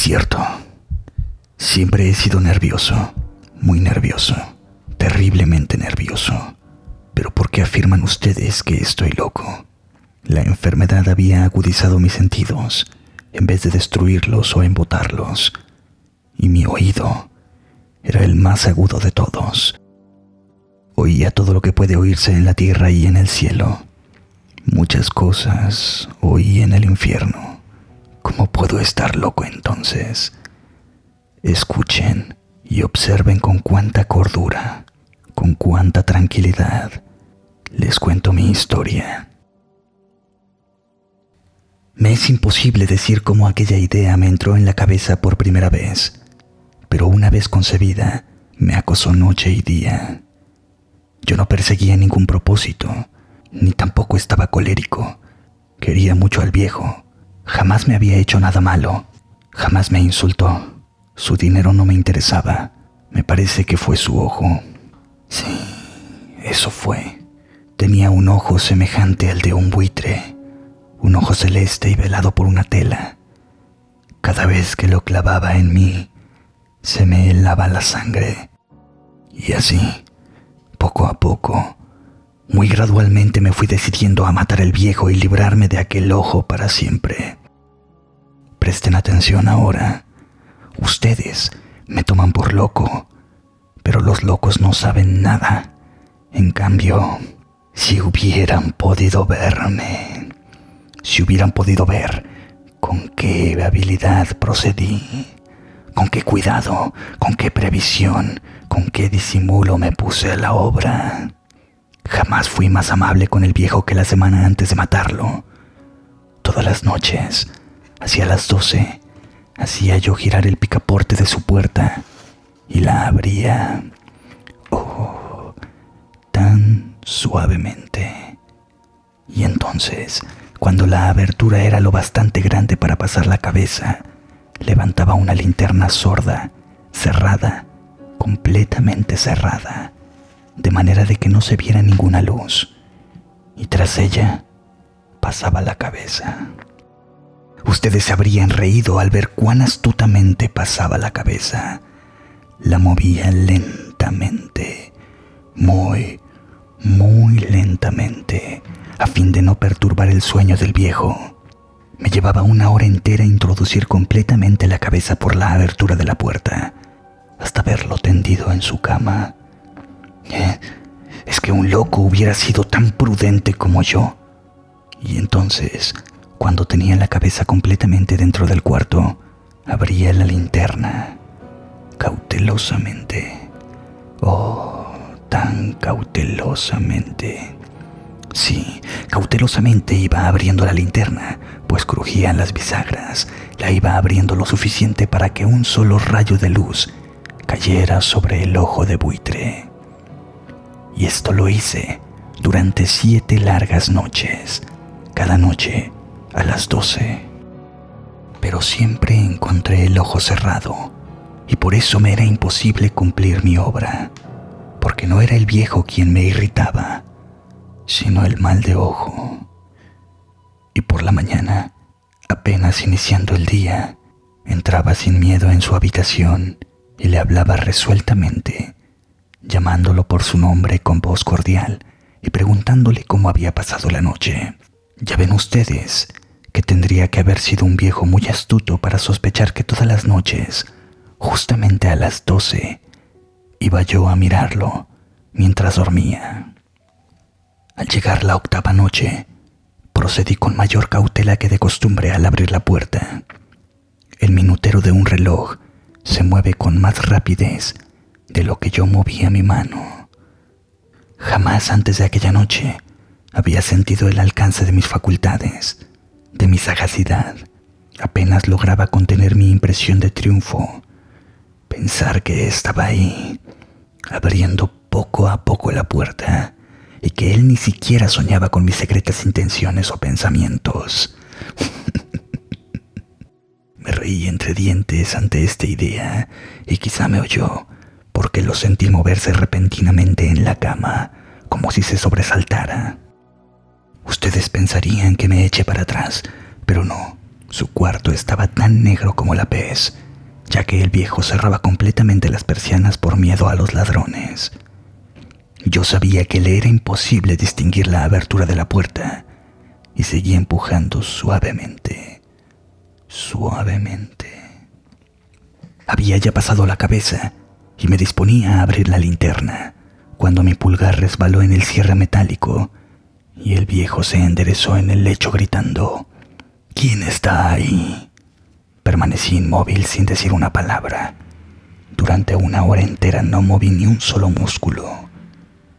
cierto. Siempre he sido nervioso, muy nervioso, terriblemente nervioso. Pero ¿por qué afirman ustedes que estoy loco? La enfermedad había agudizado mis sentidos, en vez de destruirlos o embotarlos. Y mi oído era el más agudo de todos. Oía todo lo que puede oírse en la tierra y en el cielo. Muchas cosas oí en el infierno. ¿Cómo puedo estar loco entonces? Escuchen y observen con cuánta cordura, con cuánta tranquilidad les cuento mi historia. Me es imposible decir cómo aquella idea me entró en la cabeza por primera vez, pero una vez concebida, me acosó noche y día. Yo no perseguía ningún propósito, ni tampoco estaba colérico. Quería mucho al viejo. Jamás me había hecho nada malo. Jamás me insultó. Su dinero no me interesaba. Me parece que fue su ojo. Sí, eso fue. Tenía un ojo semejante al de un buitre. Un ojo celeste y velado por una tela. Cada vez que lo clavaba en mí, se me helaba la sangre. Y así, poco a poco, muy gradualmente me fui decidiendo a matar al viejo y librarme de aquel ojo para siempre. Presten atención ahora. Ustedes me toman por loco, pero los locos no saben nada. En cambio, si hubieran podido verme, si hubieran podido ver con qué habilidad procedí, con qué cuidado, con qué previsión, con qué disimulo me puse a la obra. Jamás fui más amable con el viejo que la semana antes de matarlo. Todas las noches, hacia las 12, hacía yo girar el picaporte de su puerta y la abría. Oh, tan suavemente. Y entonces, cuando la abertura era lo bastante grande para pasar la cabeza, levantaba una linterna sorda, cerrada, completamente cerrada, de manera de que no se viera ninguna luz, y tras ella pasaba la cabeza. Ustedes se habrían reído al ver cuán astutamente pasaba la cabeza. La movía lentamente, muy lentamente, a fin de no perturbar el sueño del viejo. Me llevaba 1 hora entera introducir completamente la cabeza por la abertura de la puerta, hasta verlo tendido en su cama. Es que un loco hubiera sido tan prudente como yo. Y entonces, cuando tenía la cabeza completamente dentro del cuarto, abría la linterna, cautelosamente. Oh, tan cautelosamente. Sí, cautelosamente iba abriendo la linterna, pues crujían las bisagras. La iba abriendo lo suficiente para que un solo rayo de luz cayera sobre el ojo de buitre. Y esto lo hice durante 7 largas noches, cada noche a las 12. Pero siempre encontré el ojo cerrado, y por eso me era imposible cumplir mi obra, porque no era el viejo quien me irritaba, sino el mal de ojo. Y por la mañana, apenas iniciando el día, entraba sin miedo en su habitación y le hablaba resueltamente, llamándolo por su nombre con voz cordial y preguntándole cómo había pasado la noche. Ya ven ustedes que tendría que haber sido un viejo muy astuto para sospechar que todas las noches, justamente a las 12, iba yo a mirarlo mientras dormía. Al llegar la 8ª noche, procedí con mayor cautela que de costumbre al abrir la puerta. El minutero de un reloj se mueve con más rapidez de lo que yo movía mi mano. Jamás antes de aquella noche había sentido el alcance de mis facultades, de mi sagacidad. Apenas lograba contener mi impresión de triunfo. Pensar que estaba ahí, abriendo poco a poco la puerta, y que él ni siquiera soñaba con mis secretas intenciones o pensamientos. Me reí entre dientes ante esta idea, y quizá me oyó, porque lo sentí moverse repentinamente en la cama, como si se sobresaltara. Ustedes pensarían que me eché para atrás, pero no, Su cuarto estaba tan negro como la pez, ya que el viejo cerraba completamente las persianas por miedo a los ladrones. Yo sabía que le era imposible distinguir la abertura de la puerta y seguía empujando suavemente. Había ya pasado la cabeza y me disponía a abrir la linterna cuando mi pulgar resbaló en el cierre metálico y el viejo se enderezó en el lecho gritando: ¿Quién está ahí? Permanecí inmóvil sin decir una palabra. Durante 1 hora entera no moví ni un solo músculo.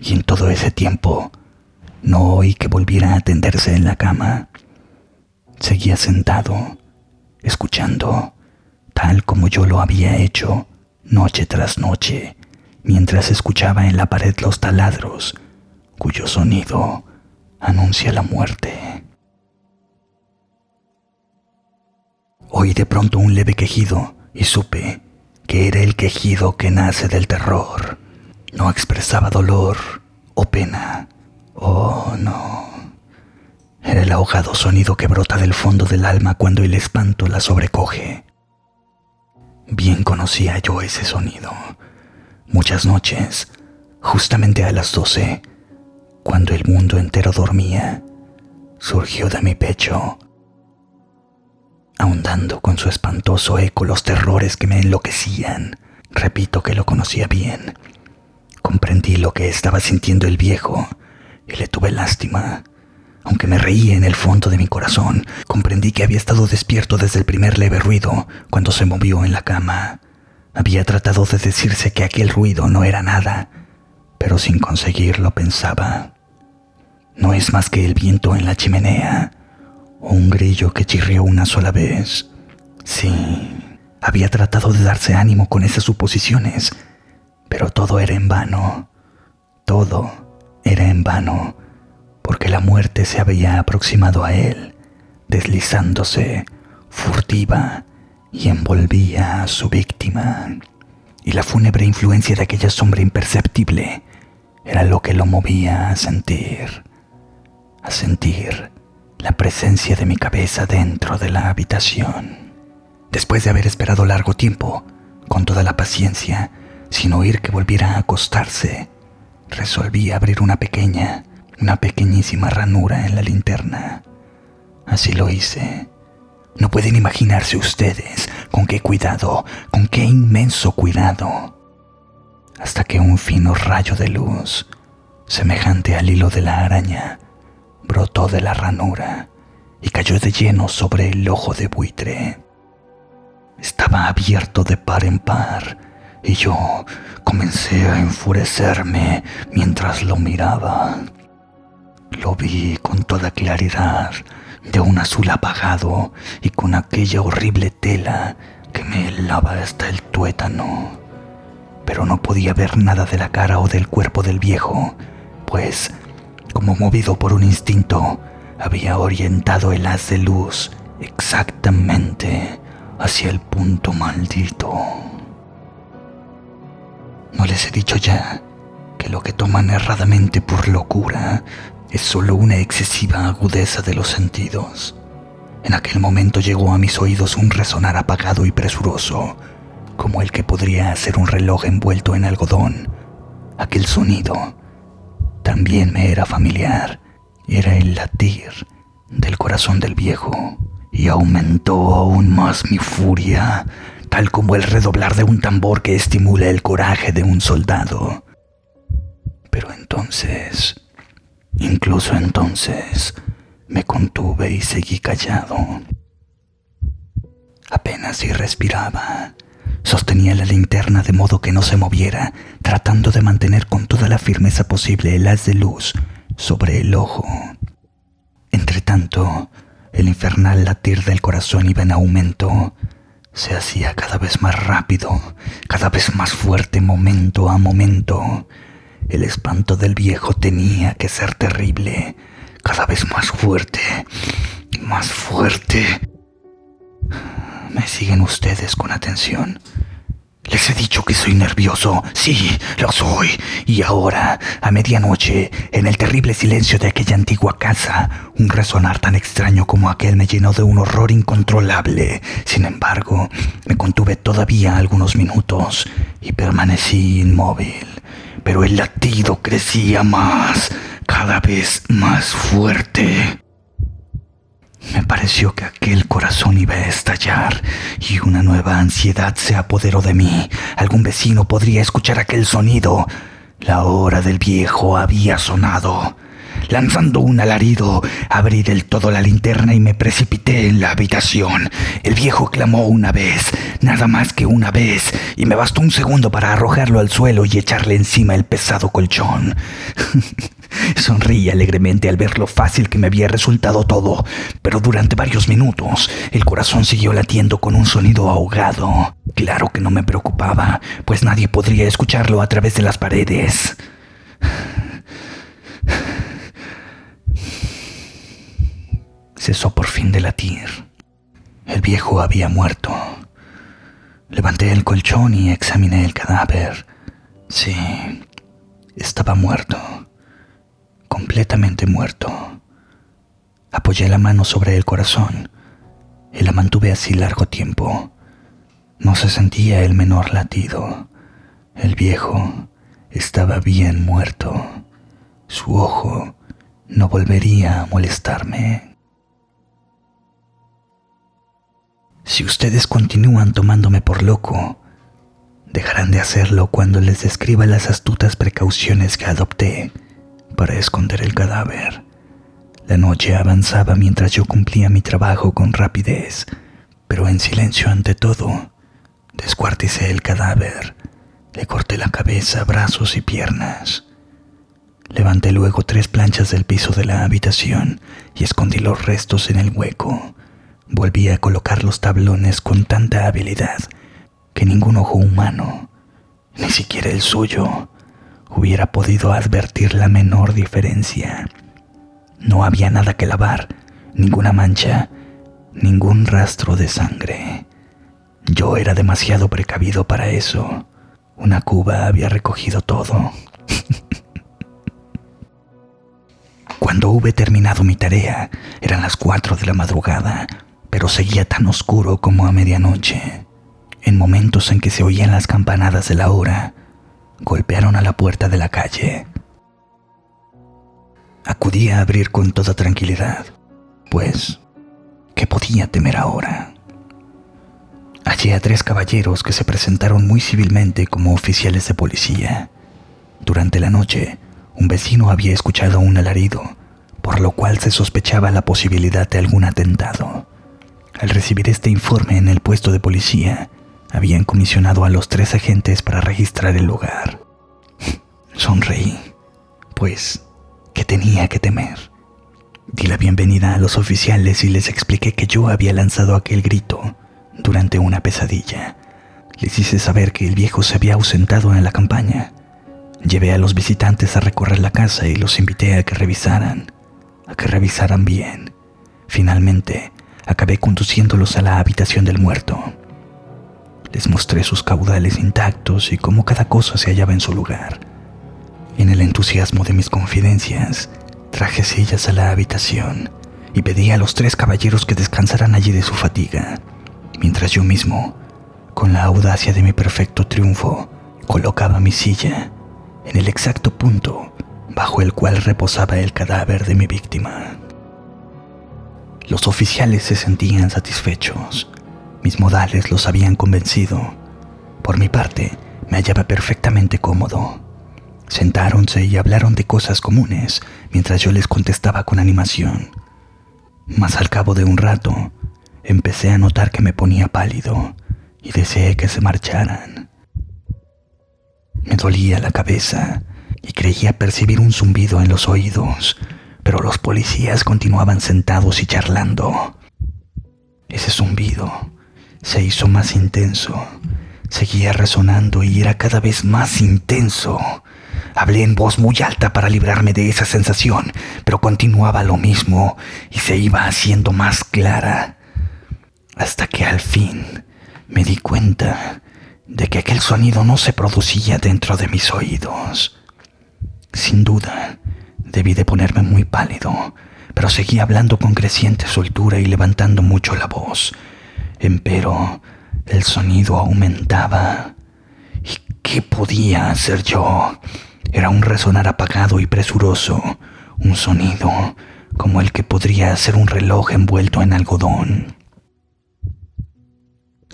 Y en todo ese tiempo no oí que volviera a tenderse en la cama. Seguía sentado, escuchando, tal como yo lo había hecho noche tras noche, mientras escuchaba en la pared los taladros, cuyo sonido anuncia la muerte. Oí de pronto un leve quejido y supe que era el quejido que nace del terror. No expresaba dolor o pena. Oh, no. Era el ahogado sonido que brota del fondo del alma cuando el espanto la sobrecoge. Bien conocía yo ese sonido. Muchas noches, justamente a las 12, cuando el mundo entero dormía, surgió de mi pecho, ahondando con su espantoso eco los terrores que me enloquecían. Repito que lo conocía bien. Comprendí lo que estaba sintiendo el viejo y le tuve lástima. Aunque me reía en el fondo de mi corazón, comprendí que había estado despierto desde el primer leve ruido cuando se movió en la cama. Había tratado de decirse que aquel ruido no era nada, pero sin conseguirlo pensaba: no es más que el viento en la chimenea o un grillo que chirrió una sola vez. Sí, había tratado de darse ánimo con esas suposiciones, pero todo era en vano. Todo era en vano, porque la muerte se había aproximado a él, deslizándose, furtiva, y envolvía a su víctima. Y la fúnebre influencia de aquella sombra imperceptible era lo que lo movía a sentir la presencia de mi cabeza dentro de la habitación. Después de haber esperado largo tiempo, con toda la paciencia, sin oír que volviera a acostarse, resolví abrir una pequeñísima ranura en la linterna. Así lo hice. No pueden imaginarse ustedes con qué cuidado, con qué inmenso cuidado, hasta que un fino rayo de luz, semejante al hilo de la araña, brotó de la ranura y cayó de lleno sobre el ojo de buitre. Estaba abierto de par en par y yo comencé a enfurecerme mientras lo miraba. Lo vi con toda claridad, de un azul apagado y con aquella horrible tela que me helaba hasta el tuétano. Pero no podía ver nada de la cara o del cuerpo del viejo, pues, como movido por un instinto, había orientado el haz de luz exactamente hacia el punto maldito. ¿No les he dicho ya que lo que toman erradamente por locura es solo una excesiva agudeza de los sentidos? En aquel momento llegó a mis oídos un resonar apagado y presuroso, como el que podría hacer un reloj envuelto en algodón. Aquel sonido también me era familiar. Era el latir del corazón del viejo, y aumentó aún más mi furia, tal como el redoblar de un tambor que estimula el coraje de un soldado. Pero entonces, incluso entonces, me contuve y seguí callado. Apenas si respiraba. Sostenía la linterna de modo que no se moviera, tratando de mantener con toda la firmeza posible el haz de luz sobre el ojo. Entretanto, el infernal latir del corazón iba en aumento. Se hacía cada vez más rápido, cada vez más fuerte momento a momento. El espanto del viejo tenía que ser terrible, cada vez más fuerte, más fuerte. ¿Me siguen ustedes con atención? Les he dicho que soy nervioso. Sí, lo soy. Y ahora, a medianoche, en el terrible silencio de aquella antigua casa, un resonar tan extraño como aquel me llenó de un horror incontrolable. Sin embargo, me contuve todavía algunos minutos y permanecí inmóvil. Pero el latido crecía más, cada vez más fuerte. Me pareció que aquel corazón iba a estallar y una nueva ansiedad se apoderó de mí. Algún vecino podría escuchar aquel sonido. La hora del viejo había sonado. Lanzando un alarido, abrí del todo la linterna y me precipité en la habitación. El viejo clamó una vez, nada más que una vez, y me bastó un segundo para arrojarlo al suelo y echarle encima el pesado colchón. Sonreí alegremente al ver lo fácil que me había resultado todo, pero durante varios minutos el corazón siguió latiendo con un sonido ahogado. Claro que no me preocupaba, pues nadie podría escucharlo a través de las paredes. Cesó por fin de latir. El viejo había muerto. Levanté el colchón y examiné el cadáver. Sí, estaba muerto. Completamente muerto. Apoyé la mano sobre el corazón y la mantuve así largo tiempo. No se sentía el menor latido. El viejo estaba bien muerto. Su ojo no volvería a molestarme. Si ustedes continúan tomándome por loco, dejarán de hacerlo cuando les describa las astutas precauciones que adopté para esconder el cadáver. La noche avanzaba mientras yo cumplía mi trabajo con rapidez, pero en silencio ante todo. Descuarticé el cadáver, le corté la cabeza, brazos y piernas. Levanté luego 3 planchas del piso de la habitación y escondí los restos en el hueco. Volví a colocar los tablones con tanta habilidad que ningún ojo humano, ni siquiera el suyo, hubiera podido advertir la menor diferencia. No había nada que lavar, ninguna mancha, ningún rastro de sangre. Yo era demasiado precavido para eso. Una cuba había recogido todo. Cuando hube terminado mi tarea, eran las 4 de la madrugada, pero seguía tan oscuro como a medianoche. En momentos en que se oían las campanadas de la hora, golpearon a la puerta de la calle. Acudí a abrir con toda tranquilidad, pues, ¿qué podía temer ahora? Hallé a 3 caballeros que se presentaron muy civilmente como oficiales de policía. Durante la noche, un vecino había escuchado un alarido, por lo cual se sospechaba la posibilidad de algún atentado. Al recibir este informe en el puesto de policía, habían comisionado a los 3 agentes para registrar el lugar. Sonreí, pues, ¿qué tenía que temer? Di la bienvenida a los oficiales y les expliqué que yo había lanzado aquel grito durante una pesadilla. Les hice saber que el viejo se había ausentado en la campaña. Llevé a los visitantes a recorrer la casa y los invité a que revisaran bien. Finalmente, acabé conduciéndolos a la habitación del muerto. Les mostré sus caudales intactos y cómo cada cosa se hallaba en su lugar. En el entusiasmo de mis confidencias, traje sillas a la habitación y pedí a los 3 caballeros que descansaran allí de su fatiga, mientras yo mismo, con la audacia de mi perfecto triunfo, colocaba mi silla en el exacto punto bajo el cual reposaba el cadáver de mi víctima. Los oficiales se sentían satisfechos. Mis modales los habían convencido. Por mi parte, me hallaba perfectamente cómodo. Sentáronse y hablaron de cosas comunes, mientras yo les contestaba con animación. Mas al cabo de un rato, empecé a notar que me ponía pálido y deseé que se marcharan. Me dolía la cabeza y creía percibir un zumbido en los oídos, pero los policías continuaban sentados y charlando. Ese zumbido se hizo más intenso, seguía resonando y era cada vez más intenso. Hablé en voz muy alta para librarme de esa sensación, pero continuaba lo mismo y se iba haciendo más clara, hasta que al fin me di cuenta de que aquel sonido no se producía dentro de mis oídos. Sin duda, debí de ponerme muy pálido, pero seguía hablando con creciente soltura y levantando mucho la voz. Empero, el sonido aumentaba. ¿Y qué podía hacer yo? Era un resonar apagado y presuroso, un sonido como el que podría ser un reloj envuelto en algodón.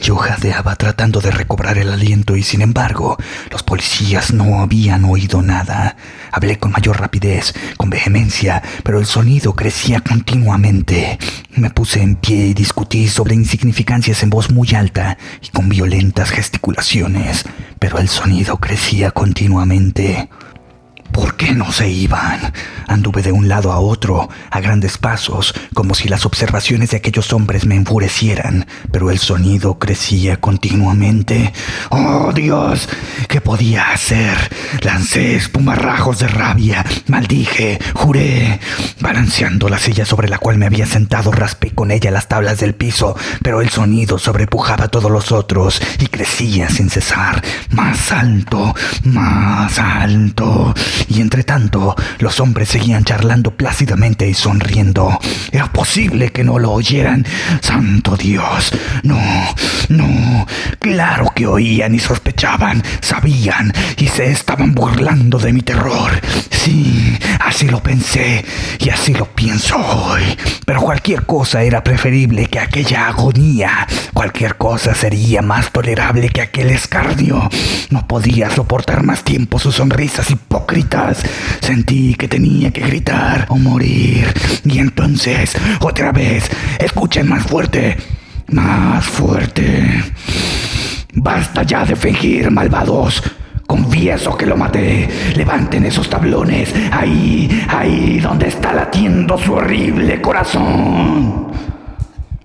Yo jadeaba tratando de recobrar el aliento y, sin embargo, los policías no habían oído nada. Hablé con mayor rapidez, con vehemencia, pero el sonido crecía continuamente. Me puse en pie y discutí sobre insignificancias en voz muy alta y con violentas gesticulaciones, pero el sonido crecía continuamente. ¿Por qué no se iban? Anduve de un lado a otro, a grandes pasos, como si las observaciones de aquellos hombres me enfurecieran, pero el sonido crecía continuamente. ¡Oh, Dios! ¿Qué podía hacer? Lancé espumarrajos de rabia, maldije, juré. Balanceando la silla sobre la cual me había sentado, raspé con ella las tablas del piso, pero el sonido sobrepujaba a todos los otros y crecía sin cesar, más alto, más alto. Y entre tanto, los hombres seguían charlando plácidamente y sonriendo. ¿Era posible que no lo oyeran? ¡Santo Dios! No, no. Claro que oían y sospechaban, sabían y se estaban burlando de mi terror. Sí, así lo pensé y así lo pienso hoy. Pero cualquier cosa era preferible que aquella agonía. Cualquier cosa sería más tolerable que aquel escarnio. No podía soportar más tiempo sus sonrisas hipócritas. Sentí que tenía que gritar o morir. Y entonces, otra vez, escuchen más fuerte. Más fuerte. Basta ya de fingir, malvados. Confieso que lo maté. Levanten esos tablones. Ahí donde está latiendo su horrible corazón.